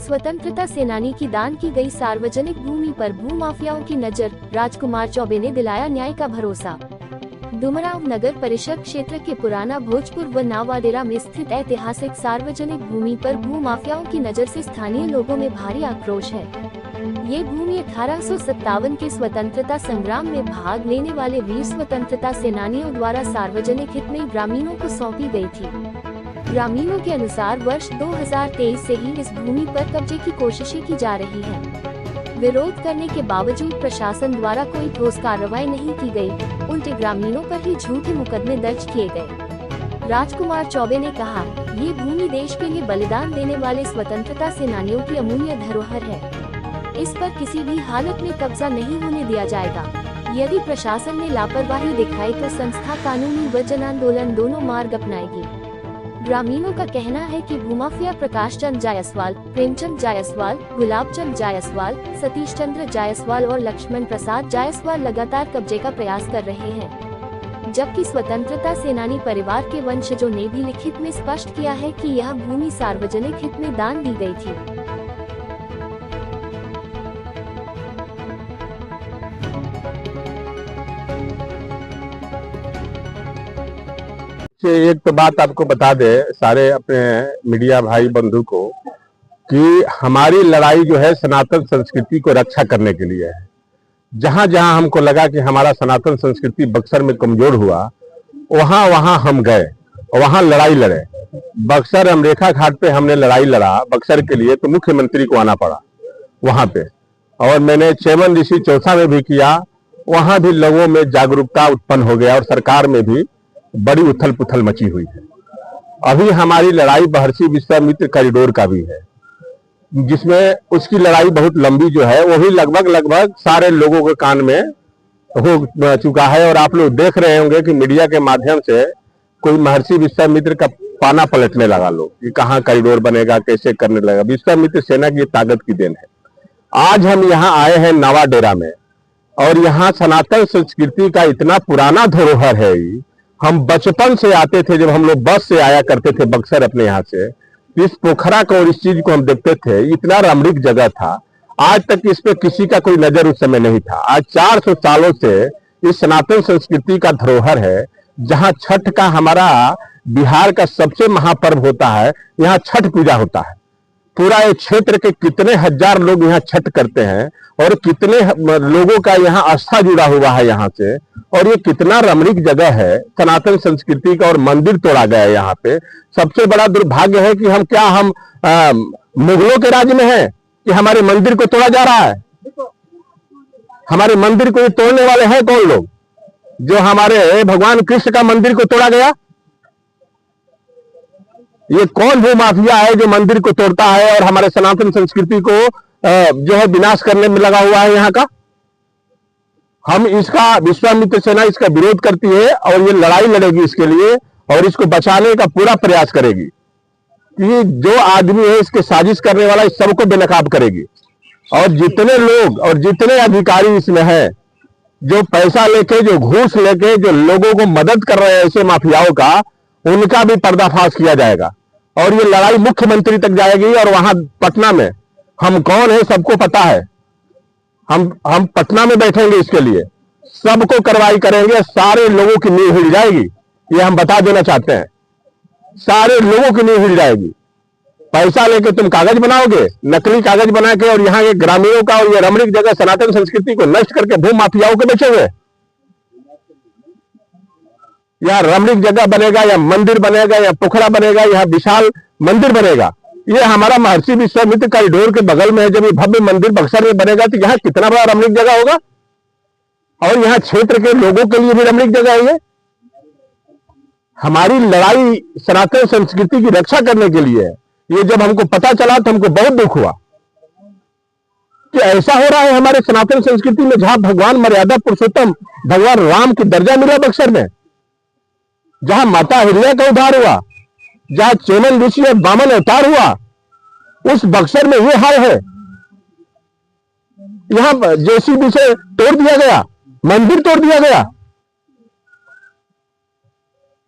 स्वतंत्रता सेनानी की दान की गई सार्वजनिक भूमि पर भूमाफियाओं की नजर, राजकुमार चौबे ने दिलाया न्याय का भरोसा। डुमरांव नगर परिषद क्षेत्र के पुराना भोजपुर व नावाडेरा में स्थित ऐतिहासिक सार्वजनिक भूमि पर भूमाफियाओं की नजर से स्थानीय लोगों में भारी आक्रोश है। ये भूमि 1857 के स्वतंत्रता संग्राम में भाग लेने वाले वीर स्वतंत्रता सेनानियों द्वारा सार्वजनिक हित में ग्रामीणों को सौंपी गई थी। ग्रामीणों के अनुसार वर्ष 2023 से ही इस भूमि पर कब्जे की कोशिशें की जा रही हैं। विरोध करने के बावजूद प्रशासन द्वारा कोई ठोस कार्रवाई नहीं की गई, उल्टे ग्रामीणों पर ही झूठे मुकदमे दर्ज किए गए। राजकुमार चौबे ने कहा, ये भूमि देश के लिए बलिदान देने वाले स्वतंत्रता सेनानियों की अमूल्य धरोहर है। इस पर किसी भी हालत में कब्जा नहीं होने दिया जाएगा। यदि प्रशासन ने लापरवाही दिखाई तो संस्था कानूनी व जन आंदोलन दोनों मार्ग अपनाएगी। ग्रामीणों का कहना है कि भूमाफिया प्रकाश चंद जायसवाल, प्रेमचंद जायसवाल, गुलाब चंद जायसवाल, सतीश चंद्र जायसवाल और लक्ष्मण प्रसाद जायसवाल लगातार कब्जे का प्रयास कर रहे हैं, जबकि स्वतंत्रता सेनानी परिवार के वंशजों ने भी लिखित में स्पष्ट किया है कि यह भूमि सार्वजनिक हित में दान दी गई थी। एक तो बात आपको बता दे सारे अपने मीडिया भाई बंधु को कि हमारी लड़ाई जो है सनातन संस्कृति को रक्षा करने के लिए है। जहां जहां हमको लगा कि हमारा सनातन संस्कृति बक्सर में कमजोर हुआ, वहां वहां हम गए, वहां लड़ाई लड़े। बक्सर अमरेखा घाट पे हमने लड़ाई लड़ा बक्सर के लिए, तो मुख्यमंत्री को आना पड़ा वहां पे। और मैंने चेमन ऋषि चौसा में भी किया, वहां भी लोगों में जागरूकता उत्पन्न हो गया और सरकार में भी बड़ी उथल पुथल मची हुई है। अभी हमारी लड़ाई महर्षि विश्वामित्र कॉरिडोर का भी है, जिसमें उसकी लड़ाई बहुत लंबी जो है वो भी लगभग सारे लोगों के कान में हो चुका है। और आप लोग देख रहे होंगे कि मीडिया के माध्यम से कोई महर्षि विश्वामित्र का पाना पलटने लगा लोग कि कहाँ कॉरिडोर बनेगा, कैसे करने लगा। विश्वामित्र सेना की ताकत की देन है। आज हम यहाँ आए हैं नावाडेरा में, और यहाँ सनातन संस्कृति का इतना पुराना धरोहर है। हम बचपन से आते थे, जब हम लोग बस से आया करते थे बक्सर अपने यहाँ से, इस पोखरा को और इस चीज को हम देखते थे। इतना रमणीक जगह था, आज तक इस पे किसी का कोई नजर उस समय नहीं था। आज 400 सालों से इस सनातन संस्कृति का धरोहर है। जहाँ छठ का हमारा बिहार का सबसे महापर्व होता है, यहाँ छठ पूजा होता है। पूरा ये क्षेत्र के कितने हजार लोग यहाँ छठ करते हैं और कितने लोगों का यहाँ आस्था जुड़ा हुआ है यहाँ से। और ये कितना रमणीक जगह है सनातन संस्कृति का, और मंदिर तोड़ा गया है यहाँ पे। सबसे बड़ा दुर्भाग्य है कि हम मुगलों के राज्य में हैं कि हमारे मंदिर को तोड़ा जा रहा है। हमारे मंदिर को तोड़ने वाले हैं कौन लोग? जो हमारे भगवान कृष्ण का मंदिर को तोड़ा गया, ये कौन भूमाफिया है जो मंदिर को तोड़ता है और हमारे सनातन संस्कृति को जो है विनाश करने में लगा हुआ है यहाँ का? हम इसका, विश्वामित्र सेना इसका विरोध करती है और ये लड़ाई लड़ेगी इसके लिए, और इसको बचाने का पूरा प्रयास करेगी कि जो आदमी है इसके साजिश करने वाला, इस सबको बेनकाब करेगी। और जितने लोग और जितने अधिकारी इसमें हैं, जो पैसा लेके, जो घूस लेके, जो लोगों को मदद कर रहे हैं ऐसे माफियाओं का, उनका भी पर्दाफाश किया जाएगा। और ये लड़ाई मुख्यमंत्री तक जाएगी। और वहां पटना में हम कौन है सबको पता है। हम पटना में बैठेंगे इसके लिए, सबको कार्रवाई करेंगे, सारे लोगों की नींव हिल जाएगी। ये हम बता देना चाहते हैं, सारे लोगों की नींव हिल जाएगी। पैसा लेके तुम कागज बनाओगे, नकली कागज बना के, और यहाँ के ग्रामीणों का और ये रमणीक जगह सनातन संस्कृति को नष्ट करके भू माफियाओं को बेचोगे। या रमणीक जगह बनेगा, या मंदिर बनेगा, या पोखरा बनेगा, या विशाल मंदिर बनेगा। ये हमारा महर्षि विश्वामित्र कॉरिडोर के बगल में है। जब ये भव्य मंदिर बक्सर में बनेगा तो यहाँ कितना बड़ा रमणीक जगह होगा, और यहाँ क्षेत्र के लोगों के लिए भी रमणीक जगह है। ये हमारी लड़ाई सनातन संस्कृति की रक्षा करने के लिए है। ये जब हमको पता चला तो हमको बहुत दुख हुआ कि ऐसा हो रहा है हमारे सनातन संस्कृति में, जहां भगवान मर्यादा पुरुषोत्तम भगवान राम की दर्जा मिला बक्सर में, जहां माता अहिल्या का उद्धार हुआ, जहां चेमन ऋषि और वामन अवतार हुआ, उस बक्सर में ये हाल है। यहां जेसीबी से तोड़ दिया गया, मंदिर तोड़ दिया गया।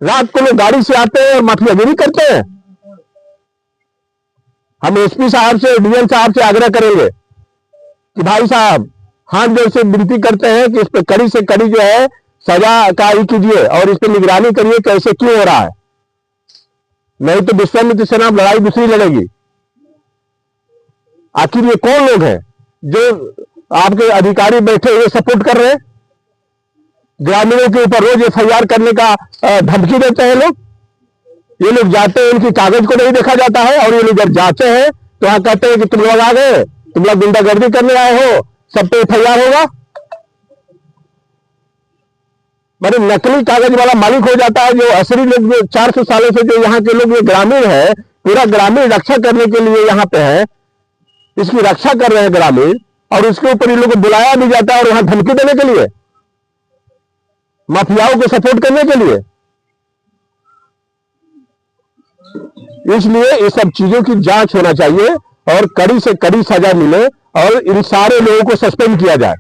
रात को लोग गाड़ी से आते हैं और माफियागिरी करते हैं। हम एसपी साहब से, डीएम साहब से आग्रह करेंगे कि भाई साहब हाथ जोड़ से विनती करते हैं कि इस पे कड़ी से कड़ी जो है सजा कार्य कीजिए और इस पे निगरानी करिए कैसे क्यों हो रहा है, नहीं तो विश्वामित्र सेना लड़ाई दूसरी लड़ेगी। आखिर ये कौन लोग हैं जो आपके अधिकारी बैठे हुए सपोर्ट कर रहे हैं? ग्रामीणों के ऊपर रोज एफआईआर करने का धमकी देते हैं लोग। ये लोग जाते हैं, इनकी कागज को नहीं देखा जाता है, और ये लोग जब जाते हैं तो वहां कहते हैं कि तुम लोग आ गए, तुम लोग गुंडागर्दी करने आए हो, सब पे एफआईआर होगा। मतलब नकली कागज वाला मालिक हो जाता है। जो असली लोग जो 400 सालों से जो यहाँ के लोग ये ग्रामीण है, पूरा ग्रामीण रक्षा करने के लिए यहाँ पे है, इसकी रक्षा कर रहे हैं ग्रामीण, और उसके ऊपर इन लोग को बुलाया भी जाता है और वहां धमकी देने के लिए, माफियाओं को सपोर्ट करने के लिए। इसलिए ये सब चीजों की जांच होना चाहिए और कड़ी से कड़ी सजा मिले और इन सारे लोगों को सस्पेंड किया जाए।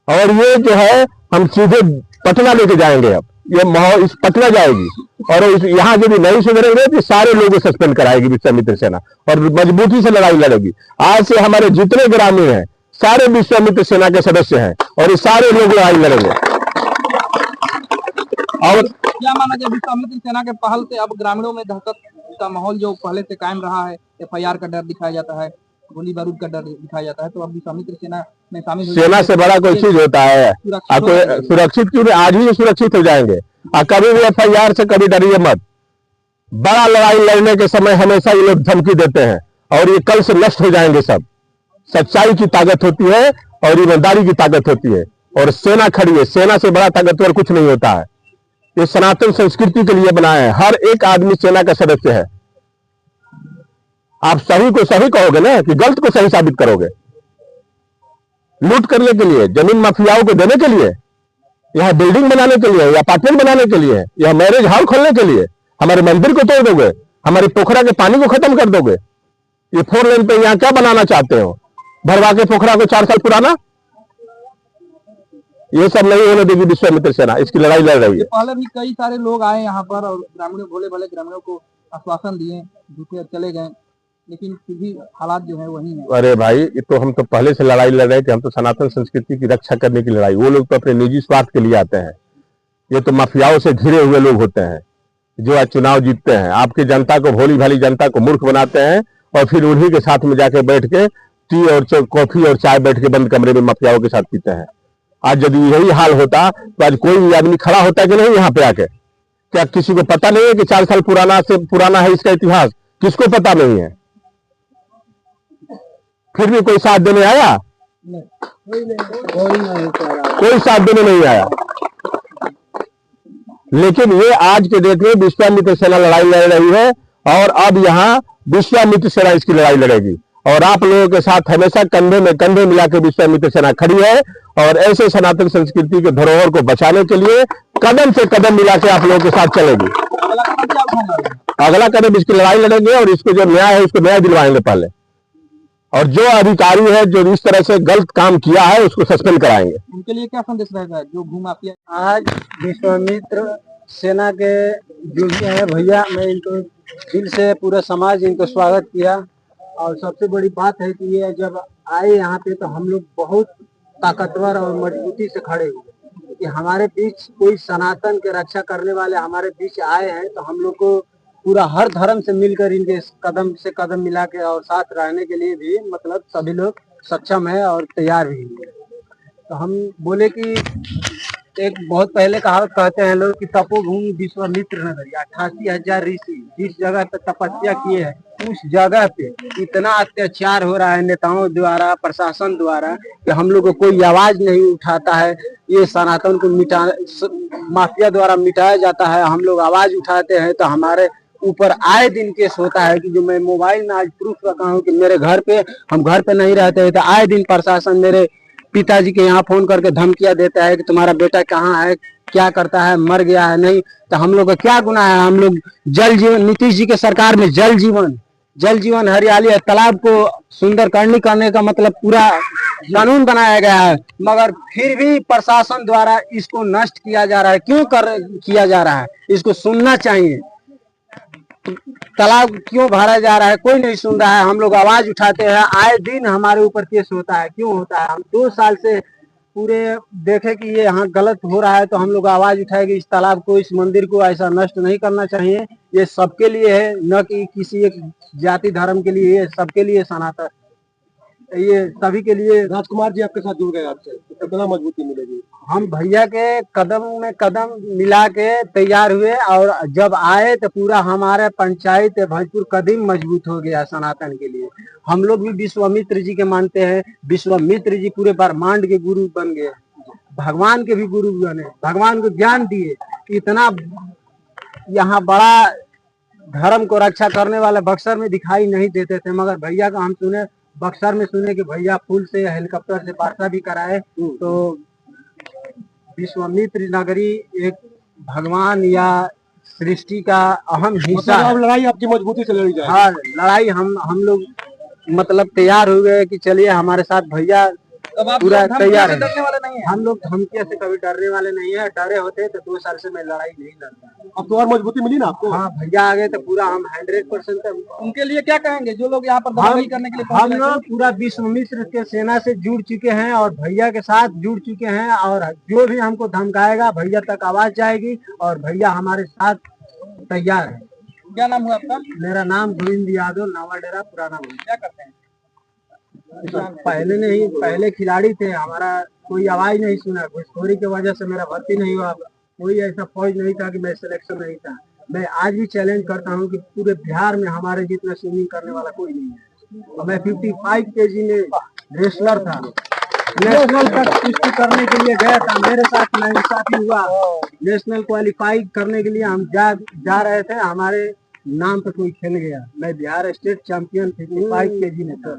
और ये जो है हम सीधे पटना लेके जाएंगे। अब ये माहौल इस पटना जाएगी और यहाँ यदि नहीं सुधरेंगे तो सारे लोगों को सस्पेंड कराएगी विश्वामित्र सेना और मजबूती से लड़ाई लड़ेगी। आज से हमारे जितने ग्रामीण हैं सारे विश्वामित्र सेना के सदस्य हैं और ये सारे लोग लड़ाई लड़ेंगे। और क्या माना जाए, विश्वामित्र सेना के पहल से अब ग्रामीणों में दहशत का माहौल जो पहले से कायम रहा है, एफआईआर का डर दिखाया जाता है, गोली बारूद का डर दिखाया जाता है, तो अब विश्वामित्र सेना में शामिल सेना से बड़ा कोई चीज होता है? आपको सुरक्षित क्यों? आज ही सुरक्षित हो जाएंगे। कभी भी एफआईआर से कभी डरिए मत। बड़ा लड़ाई लड़ने के समय हमेशा ये लोग धमकी देते हैं और ये कल से नष्ट हो जाएंगे सब। सच्चाई की ताकत होती है और ईमानदारी की ताकत होती है और सेना खड़ी है। सेना से बड़ा ताकतवर कुछ नहीं होता है। ये सनातन संस्कृति के लिए बनाया है। हर एक आदमी सेना का सदस्य है। आप सही को सही कहोगे ना कि गलत को सही साबित करोगे। लूट करने के लिए, जमीन माफियाओं को देने के लिए, यहां बिल्डिंग बनाने के लिए या अपार्टमेंट बनाने के लिए या मैरिज हॉल खोलने के लिए हमारे मंदिर को तोड़ दोगे, हमारी पोखरा के पानी को खत्म कर दोगे। ये 4 लेन पे यहां क्या बनाना चाहते हो? भरवा के पोखरा को 4 साल पुराना? ये सब नहीं होने देगी विश्वामित्र सेना। इसकी लड़ाई लड़ रही है। पहले भी कई सारे लोग आए यहाँ पर और ग्रामीणों, भोले भाले ग्रामीणों को आश्वासन दिए, झूठे चले गए, लेकिन फिर भी हालात जो है वही है। अरे भाई, ये तो हम तो पहले से लड़ाई लड़ रहे थे। हम तो सनातन संस्कृति की रक्षा करने की लड़ाई। वो लोग तो अपने निजी स्वार्थ के लिए आते हैं। ये तो माफियाओं से घिरे हुए लोग होते हैं जो आज चुनाव जीतते हैं, आपकी जनता को, भोली भाली जनता को मूर्ख बनाते हैं और फिर उन्हीं के साथ में जाके बैठ के टी और कॉफी और चाय बैठ के बंद कमरे में माफियाओं के साथ पीते हैं। आज यदि यही हाल होता तो आज कोई भी आदमी खड़ा होता कि नहीं यहाँ पे आके? क्या किसी को पता नहीं है कि 4 साल पुराना है इसका इतिहास? किसको पता नहीं है? फिर भी कोई साथ देने आया? कोई साथ देने नहीं आया। लेकिन ये आज के डेट में विश्वामित्र सेना लड़ाई लड़ रही है और अब यहाँ विश्वामित्र सेना इसकी लड़ाई लड़ेगी और आप लोगों के साथ हमेशा कंधे में कंधे मिला के विश्वामित्र सेना खड़ी है और ऐसे सनातन संस्कृति के धरोहर को बचाने के लिए कदम से कदम मिला के आप लोगों के साथ चलेगी। अगला कदम इसकी लड़ाई लड़ेंगे और इसको जो न्याय है उसको न्याय दिलवाएंगे पहले, और जो अधिकारी है जो इस तरह से गलत काम किया है उसको सस्पेंड कराएंगे। उनके लिए क्या संदेश रहेगा जो भूमाफिया? आज विश्वामित्र सेना के जो भी है भैया, मैं इनको दिल से पूरा समाज इनको स्वागत किया। और सबसे बड़ी बात है कि ये जब आए यहाँ पे तो हम लोग बहुत ताकतवर और मजबूती से खड़े हुए कि हमारे बीच कोई सनातन के रक्षा करने वाले हमारे बीच आए हैं, तो हम लोग को पूरा हर धर्म से मिलकर इनके कदम से कदम मिला के और साथ रहने के लिए भी मतलब सभी लोग सक्षम है और तैयार भी है। तो हम बोले कि एक बहुत पहले कहावत कहते हैं लोग कि तपोभूमि विश्वामित्र नगरी, 88,000 ऋषि जिस जगह पे तपस्या किए हैं उस जगह पे इतना अत्याचार हो रहा है नेताओं द्वारा, प्रशासन द्वारा, कि हम लोग को कोई आवाज नहीं उठाता है। ये सनातन को माफिया द्वारा मिटाया जाता है। हम लोग आवाज उठाते हैं तो हमारे ऊपर आए दिन केस होता है कि जो मैं मोबाइल में आज प्रूफ रखा हूँ कि मेरे घर पे, हम घर पे नहीं रहते हैं तो आए दिन प्रशासन मेरे पिताजी के यहाँ फोन करके धमकियां देता है कि तुम्हारा बेटा कहाँ है, क्या करता है, मर गया है नहीं। तो हम लोग का क्या गुनाह है? हम लोग जल जीवन, नीतीश जी के सरकार में जल जीवन हरियाली है, तालाब को सुंदर करने का मतलब पूरा कानून बनाया गया है, मगर फिर भी प्रशासन द्वारा इसको नष्ट किया जा रहा है। क्यों किया जा रहा है? इसको सुनना चाहिए। तालाब क्यों भरा जा रहा है, कोई नहीं सुन रहा है। हम लोग आवाज उठाते हैं, आए दिन हमारे ऊपर केस होता है। क्यों होता है? हम 2 साल से पूरे देखे कि ये यहाँ गलत हो रहा है, तो हम लोग आवाज उठाए कि इस तालाब को, इस मंदिर को ऐसा नष्ट नहीं करना चाहिए। ये सबके लिए है, न कि किसी एक जाति धर्म के लिए, ये सबके लिए सनातन, ये सभी के लिए। राजकुमार जी आपके साथ जुड़ गए, आपसे तो कितना मजबूती मिलेगी? हम भैया के कदम में कदम मिला के तैयार हुए, और जब आए तो पूरा हमारे पंचायत भोजपुर कदम मजबूत हो गया सनातन के लिए। हम लोग भी विश्वामित्र जी के मानते हैं। विश्वामित्र जी पूरे ब्रह्मांड के गुरु बन गए, भगवान के भी गुरु बने, भगवान को ज्ञान दिए। इतना यहाँ बड़ा धर्म को रक्षा करने वाले बक्सर में दिखाई नहीं देते थे, मगर भैया का हम सुने, बक्सर में सुने कि भैया फूल से हेलीकॉप्टर से वार्ता भी कराए। तो विश्वामित्र नगरी एक भगवान या सृष्टि का अहम हिस्सा है। लड़ाई आपकी मजबूती से लड़ी जाए। हाँ, लड़ाई हम लोग मतलब तैयार हो गए कि चलिए हमारे साथ भैया तब आप पूरा धमकी तैयार से है। डरने वाले नहीं है। हम लोग धमकियों से कभी डरने वाले नहीं है। डरे होते तो 2 साल से मैं लड़ाई नहीं लड़ता। अब तो और मजबूती मिली ना आपको? हाँ, भैया आ गए तो पूरा हम 100% उनके लिए क्या कहेंगे जो लोग यहाँ पर दगाबाजी करने के लिए हम पहुंच रहे लोग पूरा विश्वामित्र के सेना से जुड़ चुके हैं और भैया के साथ जुड़ चुके हैं, और जो भी हमको धमकाएगा भैया तक आवाज जाएगी, और भैया हमारे साथ तैयार है। हैं? क्या नाम हुआ आपका? मेरा नाम गोविंद यादव, नावाडेरा, पुराना भोज। क्या करते हैं? पहले खिलाड़ी थे, हमारा कोई आवाज नहीं सुना। घुसखोरी की वजह से मेरा भर्ती नहीं हुआ। कोई ऐसा फौज नहीं था कि मैं सिलेक्शन नहीं था। मैं आज भी चैलेंज करता हूँ कि पूरे बिहार में हमारे जितना स्विमिंग करने वाला कोई नहीं है। और मैं 55 केजी में रेसलर था, नेशनल तक पुष्टि करने के लिए गया था। मेरे साथ नाइंसाफी हुआ। नेशनल क्वालिफाई करने के लिए हम जा रहे थे, हमारे नाम पे कोई खेल गया। मैं बिहार स्टेट चैंपियन 55 केजी में था।